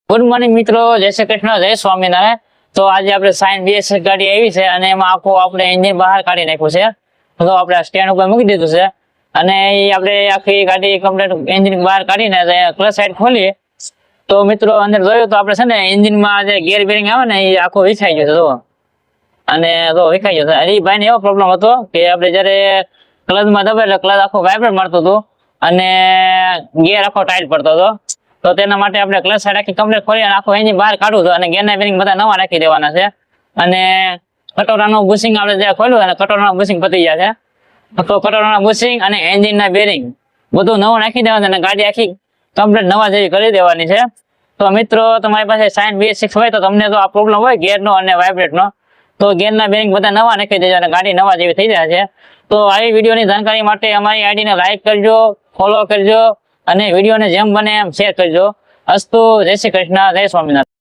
Good morning મિત્રો, જય શ્રી કૃષ્ણ, જય સ્વામિનારાયણ। તો આજે આપણે સાઇન BS ગાડી આવી છે અને એમાં આખું આપણે એન્જિન બહાર કાઢી નાખ્યું છે। તો આપણે સ્ટેન્ડ ઉપર મૂકી દીધું છે અને આપણે આખી ગાડી કમ્પ્લીટ એન્જિન બહાર કાઢીને ક્લચ સાઈડ ખોલીએ તો મિત્રો અંદર જોયું તો આપણે છે ને એન્જિનમાં જે ગિયર બેરિંગ આવે ને એ આખો વિખાઈ ગયો છે જો, અને તો વિખાઈ ગયો છે। અને એ ભાઈને એવો પ્રોબ્લેમ હતો કે આપણે જયારે ક્લચમાં દબાય એટલે ક્લચ આખો વાઇબ્રેટ મારતું હતું અને ગિયર આખો ટાઈટ પડતો હતો। તો તેના માટે આપણે ક્લચ સાઈડ આખી કમ્પ્લીટ ખોલી અને આખું એન્જિન બહાર કાઢવું હતું અને ગિયરના બેરિંગ બધા નવા નાખી દેવાના છે। અને કટોરાનું બુશિંગ આપણે જે ખોલ્યું અને કટોરાનું બુશિંગ પતી ગયા છે, તો કટોરાના બુશિંગ અને એન્જિનના બેરિંગ બધું નવું નાખી દેવાનું અને ગાડી આખી કમ્પ્લીટ નવા જેવી કરી દેવાની છે। તો મિત્રો તમારી પાસે સાઇન BS6 હોય તો તમને તો આ પ્રોબ્લેમ હોય ગિયરનો અને વાઇબ્રેટનો, તો ગિયરના બેરિંગ બધા નવા નાખી દેજો અને ગાડી નવા જેવી થઈ જાય છે। તો આવી વિડીયોની જાણકારી માટે અમારી આઈડીને લાઈક કરજો, ફોલો કરજો અને વિડીયોને જેમ બને એમ શેર કરજો। અસ્તુ, જય શ્રી કૃષ્ણ, જય સ્વામિનારાયણ।